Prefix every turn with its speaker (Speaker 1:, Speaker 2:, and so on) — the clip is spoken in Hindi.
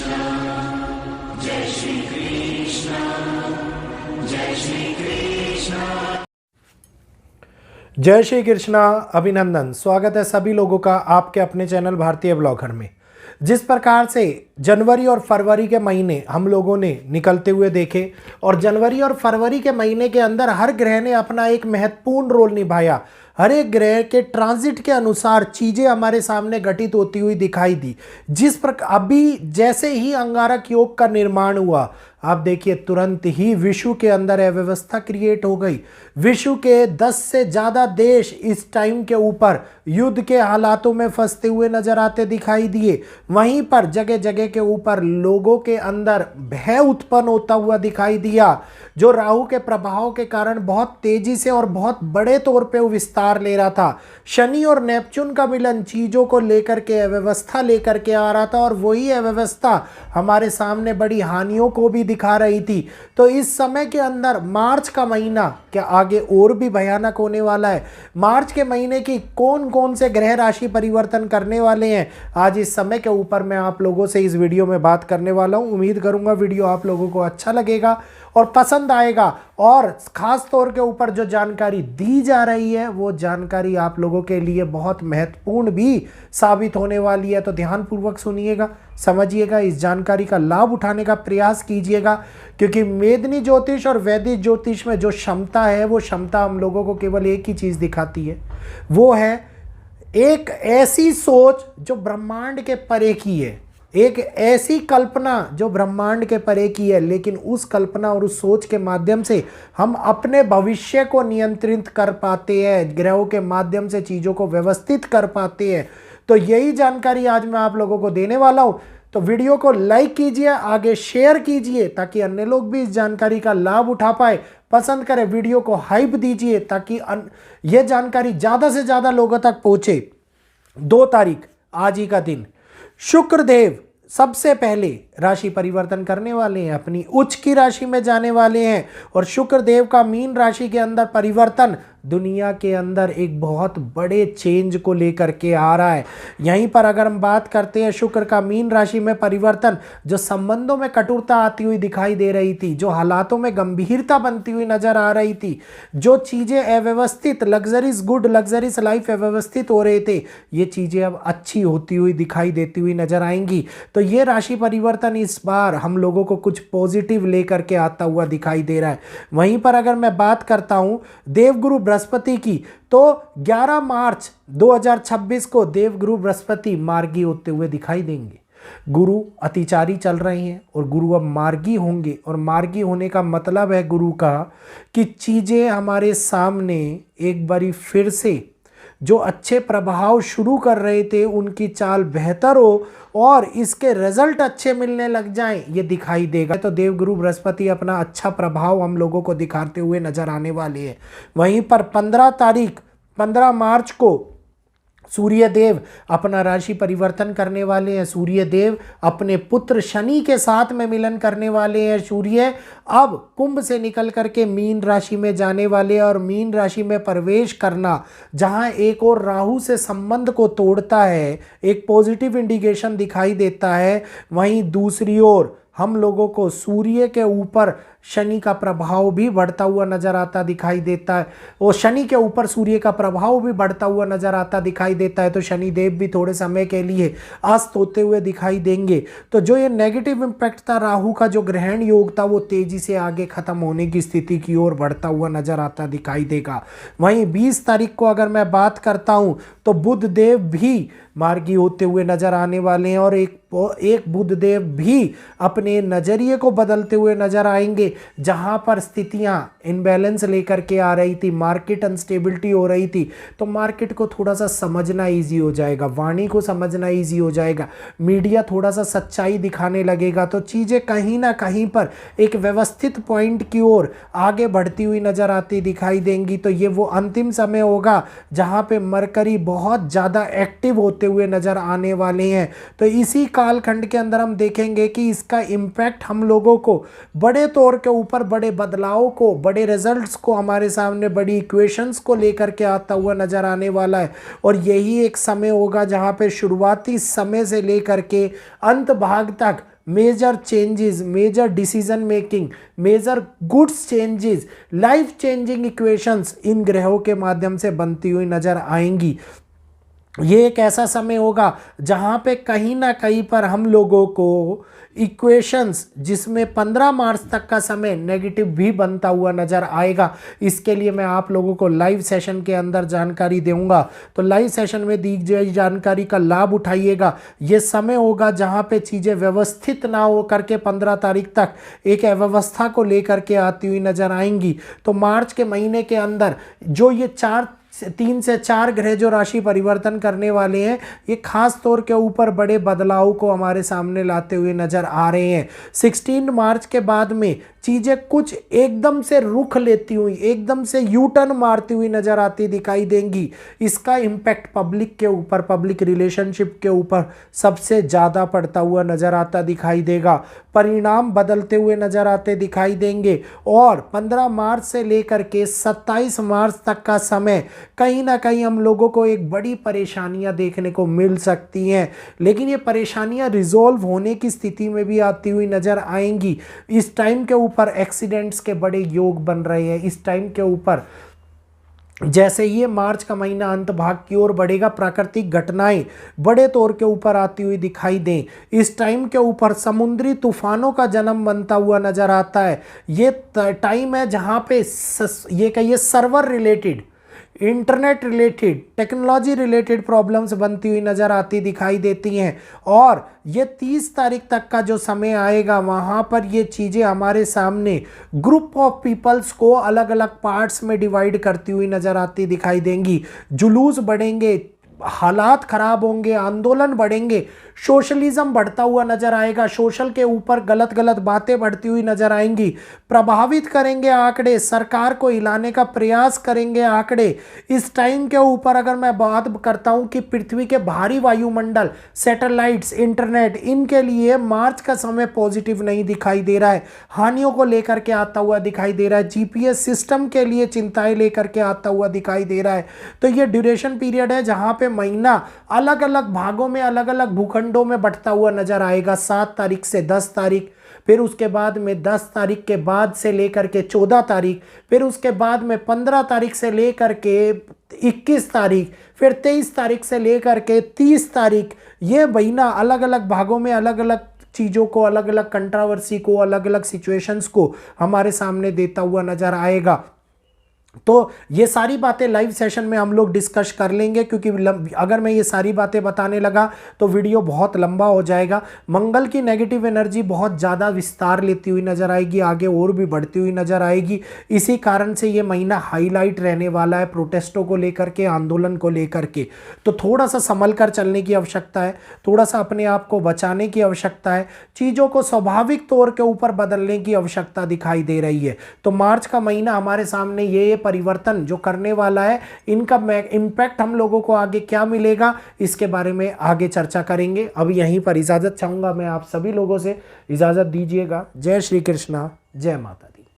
Speaker 1: जय श्री कृष्ण, जय श्री कृष्ण।
Speaker 2: जय श्री कृष्णा। अभिनंदन, स्वागत है सभी लोगों का आपके अपने चैनल भारतीय ब्लॉगर में। जिस प्रकार से जनवरी और फरवरी के महीने हम लोगों ने निकलते हुए देखे और जनवरी और फरवरी के महीने के अंदर हर ग्रह ने अपना एक महत्वपूर्ण रोल निभाया। हर एक ग्रह के ट्रांजिट के अनुसार चीज़ें हमारे सामने घटित होती हुई दिखाई दी। जिस प्रकार अभी जैसे ही अंगारक योग का निर्माण हुआ, आप देखिए तुरंत ही विश्व के अंदर अव्यवस्था क्रिएट हो गई। विश्व के 10 से ज़्यादा देश इस टाइम के ऊपर युद्ध के हालातों में फंसते हुए नजर आते दिखाई दिए। वहीं पर जगह जगह के ऊपर लोगों के अंदर भय उत्पन्न होता हुआ दिखाई दिया, जो राहु के प्रभाव के कारण बहुत तेजी से और बहुत बड़े तौर पे विस्तार ले रहा था। शनि और नेपच्यून का मिलन चीज़ों को लेकर के अव्यवस्था लेकर के आ रहा था और वही अव्यवस्था हमारे सामने बड़ी हानियों को भी दिखा रही थी। तो इस समय के अंदर मार्च का महीना क्या आगे और भी भयानक होने वाला है। मार्च के महीने की कौन कौन से ग्रह राशि परिवर्तन करने वाले हैं, आज इस समय के ऊपर मैं आप लोगों से इस वीडियो में बात करने वाला हूं। उम्मीद करूंगा वीडियो आप लोगों को अच्छा लगेगा और पसंद आएगा। और खास तौर के ऊपर जो जानकारी दी जा रही है वो जानकारी आप लोगों के लिए बहुत महत्वपूर्ण भी साबित होने वाली है। तो ध्यानपूर्वक सुनिएगा, समझिएगा, इस जानकारी का लाभ उठाने का प्रयास कीजिएगा, क्योंकि मेदिनी ज्योतिष और वैदिक ज्योतिष में जो क्षमता है वो क्षमता हम लोगों को केवल एक ही चीज़ दिखाती है, वो है एक ऐसी सोच जो ब्रह्मांड के परे की है, एक ऐसी कल्पना जो ब्रह्मांड के परे की है, लेकिन उस कल्पना और उस सोच के माध्यम से हम अपने भविष्य को नियंत्रित कर पाते हैं, ग्रहों के माध्यम से चीज़ों को व्यवस्थित कर पाते हैं। तो यही जानकारी आज मैं आप लोगों को देने वाला हूँ। तो वीडियो को लाइक कीजिए, आगे शेयर कीजिए ताकि अन्य लोग भी इस जानकारी का लाभ उठा पाए। पसंद करें, वीडियो को हाइप दीजिए ताकि यह जानकारी ज़्यादा से ज़्यादा लोगों तक पहुँचे। 2 तारीख आज ही का दिन शुक्रदेव सबसे पहले राशि परिवर्तन करने वाले हैं, अपनी उच्च की राशि में जाने वाले हैं। और शुक्रदेव का मीन राशि के अंदर परिवर्तन दुनिया के अंदर एक बहुत बड़े चेंज को लेकर के आ रहा है। यहीं पर अगर हम बात करते हैं शुक्र का मीन राशि में परिवर्तन, जो संबंधों में कटुरता आती हुई दिखाई दे रही थी, जो हालातों में गंभीरता बनती हुई नजर आ रही थी, जो चीज़ें अव्यवस्थित लग्जरीज गुड लग्जरीज लाइफ अव्यवस्थित हो रहे थे, ये चीज़ें अब अच्छी होती हुई दिखाई देती हुई नजर आएंगी। तो ये राशि परिवर्तन इस बार हम लोगों को कुछ पॉजिटिव लेकर के आता हुआ दिखाई दे रहा है। वहीं पर अगर मैं बात करता हूँ देवगुरु बृहस्पति की, तो 11 मार्च 2026 को देवगुरु बृहस्पति मार्गी होते हुए दिखाई देंगे। गुरु अतिचारी चल रहे हैं और गुरु अब मार्गी होंगे। और मार्गी होने का मतलब है गुरु का कि चीज़ें हमारे सामने एक बारी फिर से जो अच्छे प्रभाव शुरू कर रहे थे उनकी चाल बेहतर हो और इसके रिजल्ट अच्छे मिलने लग जाएं, ये दिखाई देगा। तो देवगुरु बृहस्पति अपना अच्छा प्रभाव हम लोगों को दिखाते हुए नजर आने वाले हैं। वहीं पर 15 मार्च को सूर्यदेव अपना राशि परिवर्तन करने वाले हैं। सूर्यदेव अपने पुत्र शनि के साथ में मिलन करने वाले हैं। सूर्य अब कुंभ से निकल करके मीन राशि में जाने वाले हैं और मीन राशि में प्रवेश करना, जहां एक और राहु से संबंध को तोड़ता है, एक पॉजिटिव इंडिकेशन दिखाई देता है, वहीं दूसरी ओर हम लोगों को सूर्य के ऊपर शनि का प्रभाव भी बढ़ता हुआ नजर आता दिखाई देता है और शनि के ऊपर सूर्य का प्रभाव भी बढ़ता हुआ नजर आता दिखाई देता है। तो शनि देव भी थोड़े समय के लिए अस्त होते हुए दिखाई देंगे। तो जो ये नेगेटिव इम्पैक्ट था राहु का, जो ग्रहण योग था, वो तेजी से आगे खत्म होने की स्थिति की ओर बढ़ता हुआ नजर आता दिखाई देगा। वहीं 20 तारीख को अगर मैं बात करता हूँ तो बुध देव भी मार्गी होते हुए नजर आने वाले हैं और एक बुध देव भी अपने नजरिए को बदलते हुए नजर आएंगे। जहां पर स्थितियां इनबैलेंस लेकर के आ रही थी, मार्केट अनस्टेबिलिटी हो रही थी, तो मार्केट को थोड़ा सा समझना इजी हो जाएगा, वाणी को समझना इजी हो जाएगा, मीडिया थोड़ा सा सच्चाई दिखाने लगेगा। तो चीज़ें कहीं ना कहीं पर एक व्यवस्थित पॉइंट की ओर आगे बढ़ती हुई नजर आती दिखाई देंगी। तो ये वो अंतिम समय होगा जहां पे मरकरी बहुत ज़्यादा एक्टिव होते हुए नजर आने वाले हैं। तो इसी कालखंड के अंदर हम देखेंगे कि इसका इम्पैक्ट हम लोगों को बड़े तौर के ऊपर बड़े बदलाव को, बड़े रिजल्ट्स को हमारे सामने, बड़ी इक्वेशंस को लेकर के आता हुआ नजर आने वाला है। और यही एक समय होगा जहां पे शुरुआती समय से लेकर के अंत भाग तक major changes, major decision making, major goods changes, life changing equations इन ग्रहों के माध्यम से बनती हुई नजर आएंगी। ये एक ऐसा समय होगा जहाँ पे कहीं ना कहीं पर हम लोगों को इक्वेशंस, जिसमें 15 मार्च तक का समय नेगेटिव भी बनता हुआ नज़र आएगा। इसके लिए मैं आप लोगों को लाइव सेशन के अंदर जानकारी दूंगा, तो लाइव सेशन में दी गई जानकारी का लाभ उठाइएगा। ये समय होगा जहाँ पे चीज़ें व्यवस्थित ना हो करके 15 तारीख तक एक अव्यवस्था को लेकर के आती हुई नज़र आएंगी। तो मार्च के महीने के अंदर जो ये 3 से 4 ग्रह जो राशि परिवर्तन करने वाले हैं, ये खास तौर के ऊपर बड़े बदलाव को हमारे सामने लाते हुए नजर आ रहे हैं। 16 मार्च के बाद में चीज़ें कुछ एकदम से रुख लेती हुई, एकदम से यू टर्न मारती हुई नजर आती दिखाई देंगी। इसका इम्पैक्ट पब्लिक के ऊपर, पब्लिक रिलेशनशिप के ऊपर सबसे ज़्यादा पड़ता हुआ नजर आता दिखाई देगा। परिणाम बदलते हुए नजर आते दिखाई देंगे। और 15 मार्च से लेकर के 27 मार्च तक का समय कहीं ना कहीं हम लोगों को एक बड़ी परेशानियां देखने को मिल सकती हैं, लेकिन ये परेशानियां रिजॉल्व होने की स्थिति में भी आती हुई नजर आएंगी। इस टाइम के ऊपर एक्सीडेंट्स के बड़े योग बन रहे हैं। इस टाइम के ऊपर जैसे ये मार्च का महीना अंत भाग की ओर बढ़ेगा, प्राकृतिक घटनाएं बड़े तौर के ऊपर आती हुई दिखाई दें। इस टाइम के ऊपर समुद्री तूफानों का जन्म बनता हुआ नजर आता है। ये टाइम है जहां पे ये कहिए server related, internet related, technology related problems बनती हुई नज़र आती दिखाई देती हैं। और ये 30 तारीख तक का जो समय आएगा, वहाँ पर ये चीज़ें हमारे सामने ग्रुप ऑफ पीपल्स को अलग अलग पार्ट्स में डिवाइड करती हुई नज़र आती दिखाई देंगी। जुलूस बढ़ेंगे, हालात खराब होंगे, आंदोलन बढ़ेंगे, सोशलिज्म बढ़ता हुआ नजर आएगा, सोशल के ऊपर गलत गलत बातें बढ़ती हुई नजर आएंगी। प्रभावित करेंगे आंकड़े, सरकार को हिलाने का प्रयास करेंगे आंकड़े। इस टाइम के ऊपर अगर मैं बात करता हूं कि पृथ्वी के भारी वायुमंडल, सैटेलाइट्स, इंटरनेट, इनके लिए मार्च का समय पॉजिटिव नहीं दिखाई दे रहा है, हानियों को लेकर के आता हुआ दिखाई दे रहा है। जीपीएस सिस्टम के लिए चिंताएं लेकर के आता हुआ दिखाई दे रहा है। तो ये ड्यूरेशन पीरियड है जहां पे महीना अलग अलग भागों में, अलग अलग भूखंडों में बढ़ता हुआ नजर आएगा। 7 तारीख से 10 तारीख, फिर उसके बाद में 10 तारीख के बाद से लेकर के 14 तारीख, फिर उसके बाद में 15 तारीख से लेकर के 21 तारीख, फिर 23 तारीख से लेकर के 30 तारीख। ये महीना अलग अलग भागों में अलग अलग चीज़ों को, अलग अलग कंट्रोवर्सी को, अलग अलग सिचुएशंस को हमारे सामने देता हुआ नजर आएगा। तो ये सारी बातें लाइव सेशन में हम लोग डिस्कस कर लेंगे, क्योंकि अगर मैं ये सारी बातें बताने लगा तो वीडियो बहुत लंबा हो जाएगा। मंगल की नेगेटिव एनर्जी बहुत ज़्यादा विस्तार लेती हुई नज़र आएगी, आगे और भी बढ़ती हुई नज़र आएगी। इसी कारण से ये महीना हाईलाइट रहने वाला है, प्रोटेस्टों को लेकर के, आंदोलन को लेकर के। तो थोड़ा सा संभल कर चलने की आवश्यकता है, थोड़ा सा अपने आप को बचाने की आवश्यकता है, चीज़ों को स्वाभाविक तौर के ऊपर बदलने की आवश्यकता दिखाई दे रही है। तो मार्च का महीना हमारे सामने ये परिवर्तन जो करने वाला है, इनका इम्पैक्ट हम लोगों को आगे क्या मिलेगा, इसके बारे में आगे चर्चा करेंगे। अब यहीं पर इजाज़त चाहूँगा मैं आप सभी लोगों से, इजाज़त दीजिएगा। जय श्री कृष्णा, जय माता दी।